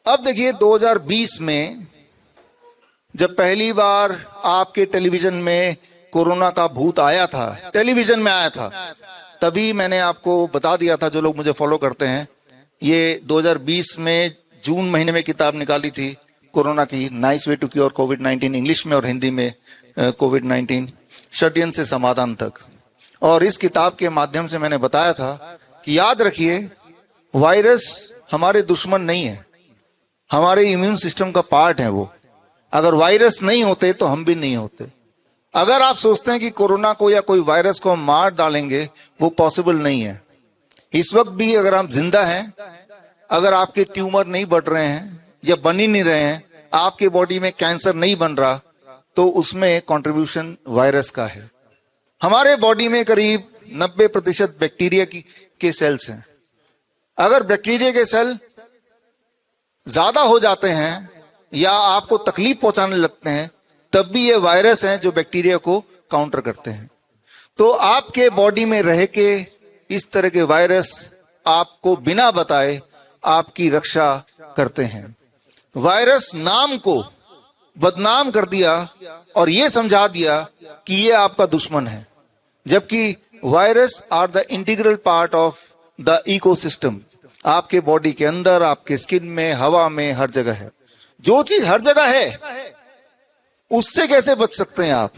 अब देखिए 2020 में जब पहली बार आपके टेलीविजन में कोरोना का भूत आया था, टेलीविजन में आया था, तभी मैंने आपको बता दिया था, जो लोग मुझे फॉलो करते हैं, ये 2020 में जून महीने में किताब निकाली थी कोरोना की, नाइस वे टू क्योर कोविड-19, इंग्लिश में और हिंदी में कोविड-19 षड्यंत्र से समाधान तक। और इस किताब के माध्यम से मैंने बताया था कि याद रखिए, वायरस हमारे दुश्मन नहीं है, हमारे इम्यून सिस्टम का पार्ट है वो। अगर वायरस नहीं होते तो हम भी नहीं होते। अगर आप सोचते हैं कि कोरोना को या कोई वायरस को हम मार डालेंगे, वो पॉसिबल नहीं है। इस वक्त भी अगर आप जिंदा हैं, अगर आपके ट्यूमर नहीं बढ़ रहे हैं या बन ही नहीं रहे हैं, आपके बॉडी में कैंसर नहीं बन रहा, तो उसमें कंट्रीब्यूशन वायरस का है। हमारे बॉडी में करीब 90% बैक्टीरिया के सेल्स हैं। अगर बैक्टीरिया के सेल ज्यादा हो जाते हैं या आपको तकलीफ पहुंचाने लगते हैं, तब भी ये वायरस हैं जो बैक्टीरिया को काउंटर करते हैं। तो आपके बॉडी में रह के इस तरह के वायरस आपको बिना बताए आपकी रक्षा करते हैं। वायरस नाम को बदनाम कर दिया और ये समझा दिया कि ये आपका दुश्मन है, जबकि virus are the integral part of the ecosystem. आपके बॉडी के अंदर, आपके स्किन में, हवा में, हर जगह है। जो चीज हर जगह है, उससे कैसे बच सकते हैं आप?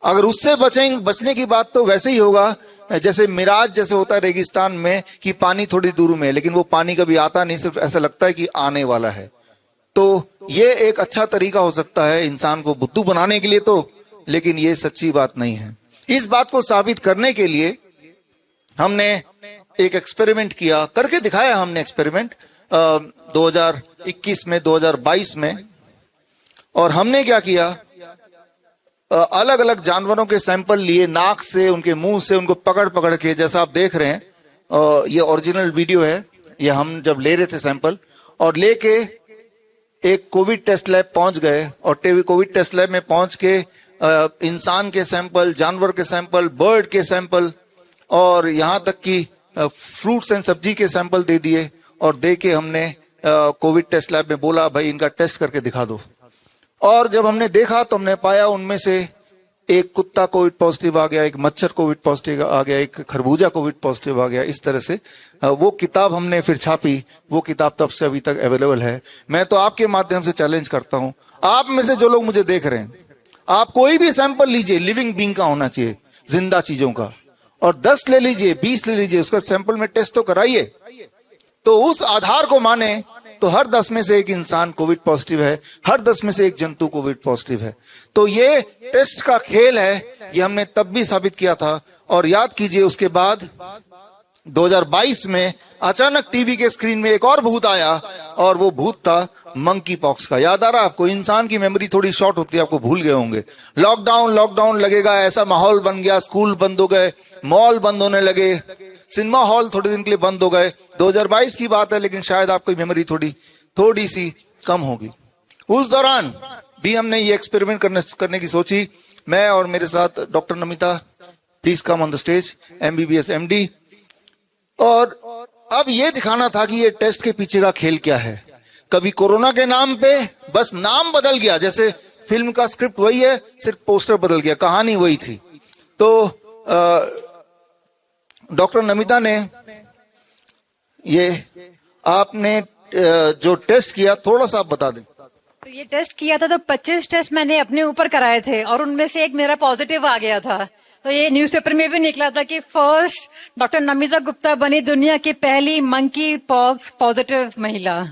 अगर उससे बचने की बात तो वैसे ही होगा जैसे मिराज जैसे होता है रेगिस्तान में कि पानी थोड़ी दूर में है, लेकिन वो पानी कभी आता नहीं, सिर्फ ऐसा लगता है कि आने वाला है। तो ये एक अच्छा तरीका हो सकता है इंसान को बुद्धू बनाने के लिए, तो लेकिन ये सच्ची बात नहीं है। इस बात को साबित करने के लिए हमने एक एक्सपेरिमेंट किया, करके दिखाया हमने एक्सपेरिमेंट 2021 में, 2022 में। और हमने क्या किया, अलग अलग जानवरों के सैंपल लिए, नाक से, उनके मुंह से, उनको पकड़ पकड़ के, जैसा आप देख रहे हैं, ये ओरिजिनल वीडियो है, ये हम जब ले रहे थे सैंपल, और लेके एक कोविड टेस्ट लैब पहुंच गए। और कोविड टेस्ट लैब में पहुंच के इंसान के सैंपल, जानवर के सैंपल, बर्ड के सैंपल, और यहां तक कि फ्रूट्स एंड सब्जी के सैंपल दे दिए। और दे के हमने कोविड टेस्ट लैब में बोला, भाई इनका टेस्ट करके दिखा दो। और जब हमने देखा तो हमने पाया उनमें से एक कुत्ता कोविड पॉजिटिव आ गया, एक मच्छर कोविड पॉजिटिव आ गया, एक खरबूजा कोविड पॉजिटिव आ गया। इस तरह से वो किताब हमने फिर छापी। वो किताब तब से अभी तक अवेलेबल है। मैं तो आपके माध्यम से चैलेंज करता हूं, आप में से जो लोग मुझे देख रहे हैं, आप कोई भी सैंपल लीजिए, लिविंग बीइंग का होना चाहिए, जिंदा चीजों का, और 10 ले लीजिए, 20 ले लीजिए, उसका सैंपल में टेस्ट तो कराइए। तो उस आधार को माने तो हर 10 में से एक इंसान कोविड पॉजिटिव है, हर 10 में से एक जंतु कोविड पॉजिटिव है। तो ये टेस्ट का खेल है, ये हमने तब भी साबित किया था। और याद कीजिए, उसके बाद 2022 में अचानक टीवी के स्क्रीन में एक और भूत आया, और वो भूत था मंकी पॉक्स का। याद आ रहा है आपको? इंसान की मेमोरी थोड़ी शॉर्ट होती है, आपको भूल गए होंगे। लॉकडाउन लगेगा, ऐसा माहौल बन गया, स्कूल बंद हो गए, मॉल बंद होने लगे, सिनेमा हॉल थोड़े दिन के लिए बंद हो गए। 2022 की बात है, लेकिन शायद आपकी मेमोरी थोड़ी सी कम होगी। उस दौरान भी हमने ये एक्सपेरिमेंट करने की सोची। मैं और मेरे साथ doctor Namita, please come on the stage, MBBS MD। और अब ये दिखाना था कि ये टेस्ट के पीछे का खेल क्या है। कभी कोरोना के नाम पे बस नाम बदल गया, जैसे फिल्म का स्क्रिप्ट वही है, सिर्फ पोस्टर बदल गया, कहानी वही थी। तो डॉक्टर नमिता ने ये आपने जो टेस्ट किया, थोड़ा सा आप बता दें। तो ये टेस्ट किया था, तो 25 टेस्ट मैंने अपने ऊपर कराए थे, और उनमें से एक मेरा पॉजिटिव आ गया था। तो ये न्यूज़पेपर में भी निकला था कि फर्स्ट डॉक्टर नमिता गुप्ता बनी दुनिया की पहली मंकी पॉक्स पॉजिटिव महिला।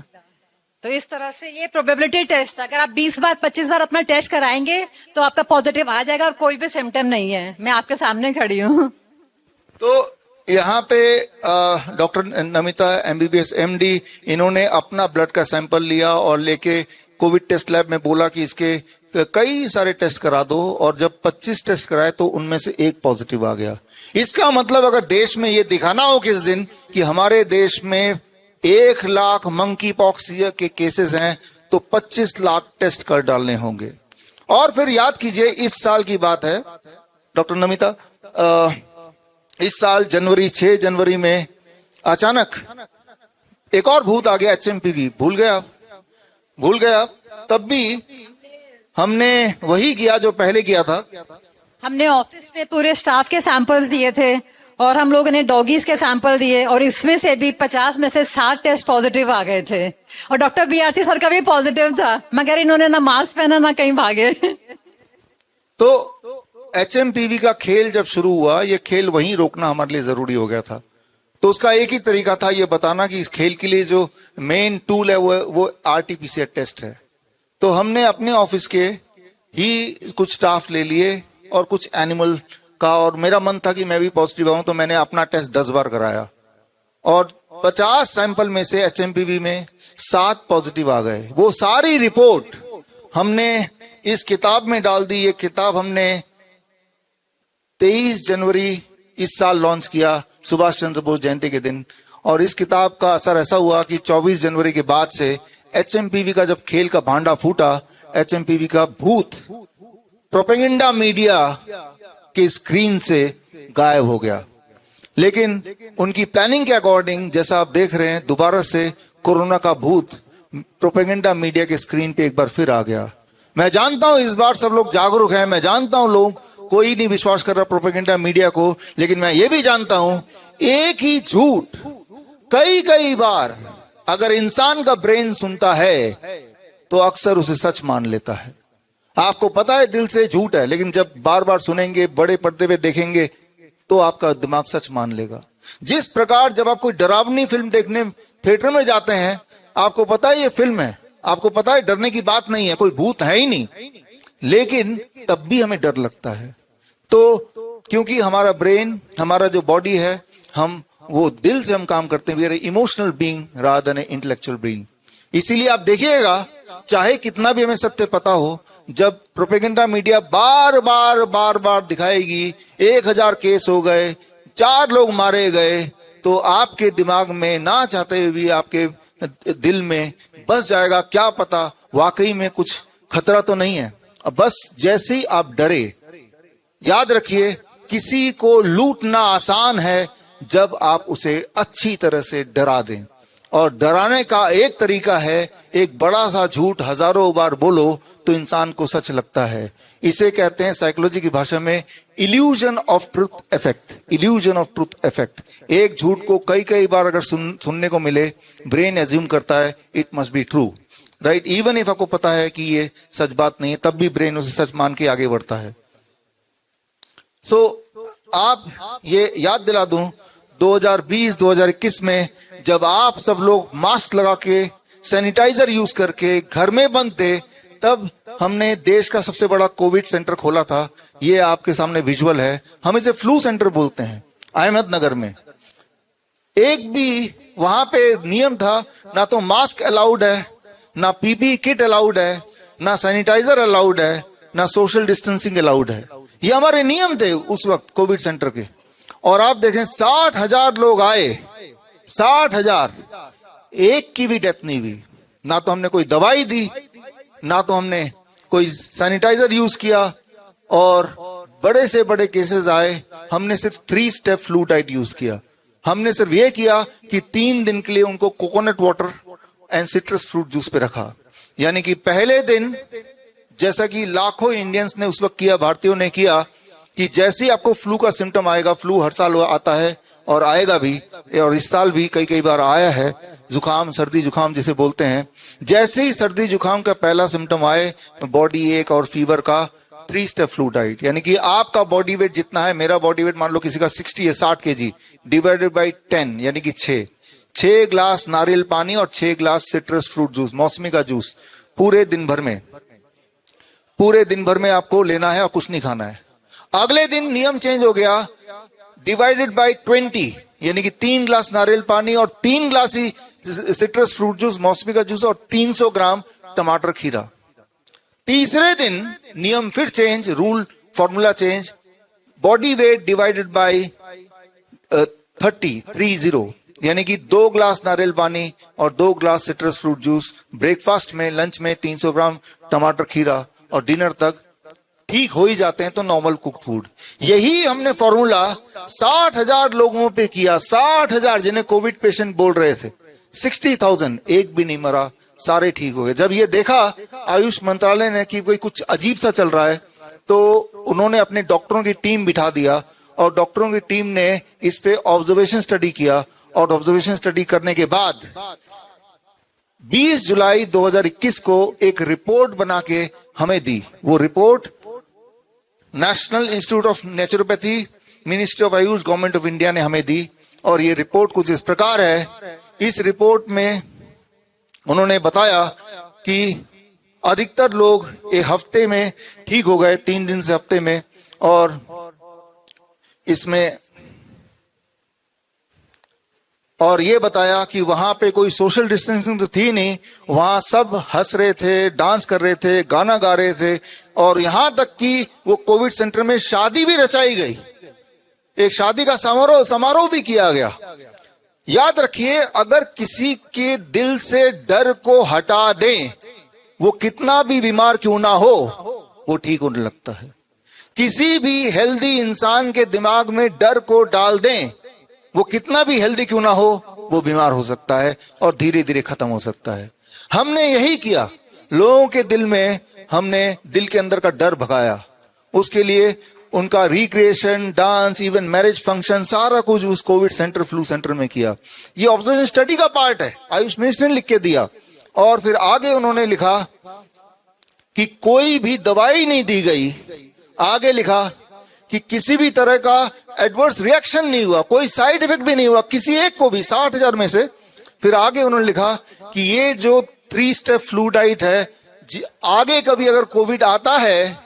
तो इस तरह से ये प्रोबेबिलिटी टेस्ट था। अगर आप 20 बार 25 बार अपना टेस्ट कराएंगे तो आपका पॉजिटिव आ जाएगा, और कोई भी सिम्टम नहीं है। मैं आपके सामने खड़ी हूँ। तो यहाँ पे डॉक्टर नमिता MBBS MD, इन्होंने अपना ब्लड का सैंपल लिया और लेके कोविड टेस्ट लैब में बोला कि इसके कई सारे टेस्ट करा दो। और जब 25 टेस्ट कराए तो उनमें से एक पॉजिटिव आ गया। इसका मतलब अगर देश में ये दिखाना हो किस दिन कि हमारे देश में 1 लाख मंकी पॉक्स के केसेस हैं, तो 25 लाख टेस्ट कर डालने होंगे। और फिर याद कीजिए, इस साल की बात है डॉक्टर नमिता, इस साल 6 जनवरी में अचानक एक और भूत आ गया, HMPV। भूल गया। तब भी हमने वही किया जो पहले किया था। हमने ऑफिस में पूरे स्टाफ के सैंपल्स दिए थे और हम लोगों ने डॉगीज के सैंपल दिए और इसमें से भी 50 में से 60 टेस्ट पॉजिटिव आ गए थे और डॉक्टर BRT सर का भी पॉजिटिव था, मगर इन्होंने ना मास्क पहना ना कहीं भागे। तो HMPV का खेल जब शुरू हुआ, ये खेल वहीं रोकना हमारे लिए जरूरी हो गया था। तो उसका एक ही तरीका था, ये बताना कि इस खेल के लिए जो मेन टूल है वो RT-PCR टेस्ट है। तो हमने अपने ऑफिस के ही कुछ स्टाफ ले लिए और कुछ एनिमल का, और मेरा मन था कि मैं भी पॉजिटिव आऊं, तो मैंने अपना टेस्ट 10 बार कराया और 50 सैंपल में से HMPV में 7 पॉजिटिव आ गए। वो सारी रिपोर्ट हमने इस किताब में डाल दी। ये किताब हमने 23 जनवरी इस साल लॉन्च किया, सुभाष चंद्र बोस जयंती के दिन। और इस किताब का असर ऐसा हुआ कि 24 जनवरी के बाद से HMPV का जब खेल का भांडा फूटा, HMPV का भूत प्रोपेगेंडा मीडिया की स्क्रीन से गायब हो गया। लेकिन उनकी प्लानिंग के अकॉर्डिंग, जैसा आप देख रहे हैं, दोबारा से कोरोना का भूत प्रोपेगेंडा मीडिया के स्क्रीन पे एक बार फिर आ गया। मैं जानता हूं इस बार सब लोग जागरूक हैं, मैं जानता हूं लोग कोई नहीं विश्वास कर रहा प्रोपेगेंडा मीडिया को, लेकिन मैं ये भी जानता हूं एक ही झूठ कई बार अगर इंसान का ब्रेन सुनता है तो अक्सर उसे सच मान लेता है। आपको पता है दिल से झूठ है, लेकिन जब बार बार सुनेंगे, बड़े पर्दे पे देखेंगे, तो आपका दिमाग सच मान लेगा। जिस प्रकार जब आप कोई डरावनी फिल्म देखने थिएटर में जाते हैं, आपको पता है ये फिल्म है, आपको पता है डरने की बात नहीं है, कोई भूत है ही नहीं, लेकिन तब भी हमें डर लगता है। तो क्योंकि हमारा ब्रेन, हमारा जो बॉडी है, हम वो दिल से हम काम करते हैं। We are emotional being rather than intellectual being. इसीलिए आप देखिएगा, चाहे कितना भी हमें सत्य पता हो, जब प्रोपेगेंडा मीडिया बार बार दिखाएगी 1000 केस हो गए, 4 लोग मारे गए, तो आपके दिमाग में ना चाहते हुए भी आपके दिल में बस जाएगा, क्या पता वाकई में कुछ खतरा तो नहीं है। अब बस जैसे ही आप डरे, याद रखिए किसी को लूटना आसान है जब आप उसे अच्छी तरह से डरा दें। और डराने का एक तरीका है, एक बड़ा सा झूठ हजारों बार बोलो तो इंसान को सच लगता है। इसे कहते हैं साइकोलॉजी की भाषा में illusion of truth effect. Illusion of truth effect. एक झूठ को कई बार अगर सुनने को मिले, ब्रेन एज्यूम करता है it must be true, right. Even if आपको पता है कि ये सच बात नहीं है, तब भी ब्रेन उसे सच मान के आगे बढ़ता है। आप ये याद दिला दूं, 2020-2021 में जब आप सब लोग मास्क लगा के, सैनिटाइजर यूज करके घर में बंद थे, तब हमने देश का सबसे बड़ा कोविड सेंटर खोला था। ये आपके सामने विजुअल है। हम इसे फ्लू सेंटर बोलते हैं। अहमदनगर में एक भी वहां पे नियम था, ना तो मास्क अलाउड है, ना PPE किट अलाउड है, ना सैनिटाइजर अलाउड है, ना सोशल डिस्टेंसिंग अलाउड है। ये हमारे नियम थे उस वक्त कोविड सेंटर के। और आप देखें 60,000 लोग आए, 60,000, एक की भी डेथ नहीं हुई। ना तो हमने कोई दवाई दी, ना तो हमने कोई सैनिटाइजर यूज किया, और बड़े से बड़े केसेस आए। हमने सिर्फ 3 स्टेप फ्लू डाइट यूज किया। हमने सिर्फ ये किया कि 3 दिन के लिए उनको coconut water and citrus fruit juice पे रखा। यानी कि पहले दिन, जैसा कि लाखों इंडियंस ने उस वक्त किया, भारतीयों ने किया, कि जैसे ही आपको फ्लू का सिम्टम आएगा, फ्लू हर साल आता है और आएगा भी, और इस साल भी कई बार आया है, जुकाम, सर्दी जुकाम जिसे बोलते हैं। जैसे ही सर्दी जुकाम का पहला सिम्टम आए, बॉडी एक और फीवर का 3 स्टेप फ्लू डाइट। यानी कि आपका बॉडी वेट जितना है, मेरा बॉडी वेट मान लो किसी का 60 है, 60 kg, डिवाइडेड बाई 10 यानी कि 6 ग्लास नारियल पानी और 6 ग्लास सिट्रस फ्रूट जूस, मौसमी का जूस, पूरे दिन भर में आपको लेना है और कुछ नहीं खाना है। अगले दिन नियम चेंज हो गया, डिवाइडेड बाय 20 यानी कि 3 ग्लास नारियल पानी और 3 ग्लास ही सिट्रस फ्रूट जूस, मौसमी का जूस, और 300 ग्राम टमाटर खीरा। तीसरे दिन नियम फिर change, rule formula change, body weight divided by 30 यानी कि 2 ग्लास नारियल पानी और 2 glass citrus fruit juice, breakfast में, लंच में 300 ग्राम टमाटर खीरा, और डिनर तक ठीक हो ही जाते हैं तो नॉर्मल कुक्ड फूड। यही हमने फॉर्मूला 60,000 लोगों पे किया। 60,000 जिन्हें कोविड पेशेंट बोल रहे थे, 60,000, एक भी नहीं मरा, सारे ठीक हो गए। जब ये देखा आयुष मंत्रालय ने कि कोई कुछ अजीब सा चल रहा है, तो उन्होंने अपने डॉक्टरों की टीम बिठा दिया और डॉक्टरों की टीम ने इस पे ऑब्जर्वेशन स्टडी किया, और ऑब्जर्वेशन स्टडी करने के बाद 20 जुलाई 2021 को एक रिपोर्ट बना के हमें दी। वो report national institute of naturopathy, ministry of Ayush, government of India ने हमें दी। और ये रिपोर्ट कुछ इस प्रकार है। इस रिपोर्ट में उन्होंने बताया कि अधिकतर लोग एक हफ्ते में ठीक हो गए, 3 दिन से हफ्ते में। और इसमें और ये बताया कि वहां पे कोई सोशल डिस्टेंसिंग तो थी नहीं, वहां सब हंस रहे थे, डांस कर रहे थे, गाना गा रहे थे, और यहां तक कि वो कोविड सेंटर में शादी भी रचाई गई, एक शादी का समारोह भी किया गया। याद रखिए, अगर किसी के दिल से डर को हटा दें, वो कितना भी बीमार क्यों ना हो, वो ठीक होने लगता है। किसी भी हेल्दी इंसान के दिमाग में डर को डाल दें, वो कितना भी हेल्दी क्यों ना हो, वो बीमार हो सकता है और धीरे धीरे खत्म हो सकता है। हमने यही किया, लोगों के दिल में हमने दिल के अंदर का डर भगाया। उसके लिए उनका recreation, dance, even marriage function, सारा कुछ उस कोविड सेंटर, फ्लू सेंटर में किया। ये ऑब्जर्वेशन स्टडी का पार्ट है, आयुष मिनिस्टर ने लिख के दिया। और फिर आगे उन्होंने लिखा कि कोई भी दवाई नहीं दी गई। आगे लिखा कि किसी भी तरह का एडवर्स रिएक्शन नहीं हुआ, कोई साइड इफेक्ट भी नहीं हुआ किसी एक को भी, 60,000 में से। फिर आगे उन्होंने लिखा कि ये जो 3 स्टेप फ्लू डाइट है, आगे कभी अगर कोविड आता है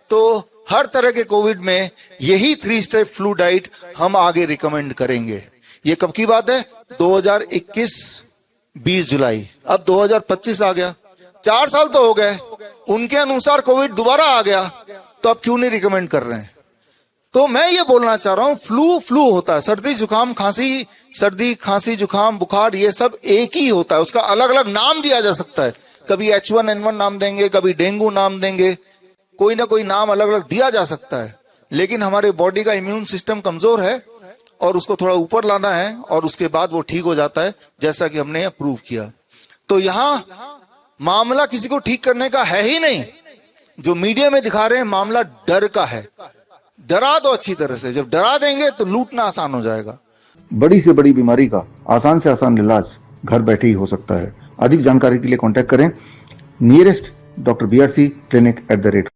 तो हर तरह के कोविड में यही 3 स्टेप फ्लू डाइट हम आगे रिकमेंड करेंगे। ये कब की बात है? 2021 20 जुलाई। अब 2025 आ गया, 4 साल तो हो गए। उनके अनुसार कोविड दोबारा आ गया, तो अब क्यों नहीं रिकमेंड कर रहे हैं? तो मैं ये बोलना चाह रहा हूं, फ्लू होता है, सर्दी जुकाम खांसी, सर्दी खांसी जुकाम बुखार, ये सब एक ही होता है। उसका अलग अलग नाम दिया जा सकता है, कभी H1N1 नाम देंगे, कभी डेंगू नाम देंगे, कोई ना कोई नाम अलग अलग दिया जा सकता है। लेकिन हमारे बॉडी का इम्यून सिस्टम कमजोर है और उसको थोड़ा ऊपर लाना है, और उसके बाद वो ठीक हो जाता है, जैसा कि हमने प्रूव किया। तो यहां मामला किसी को ठीक करने का है ही नहीं। जो मीडिया में दिखा रहे हैं मामला डर का है। डरा दो अच्छी तरह से, जब डरा देंगे तो लूटना आसान हो जाएगा। बड़ी से बड़ी बीमारी का आसान से आसान इलाज घर बैठे ही हो सकता है। अधिक जानकारी के लिए कांटेक्ट करें नियरेस्ट डॉक्टर BRC क्लिनिक @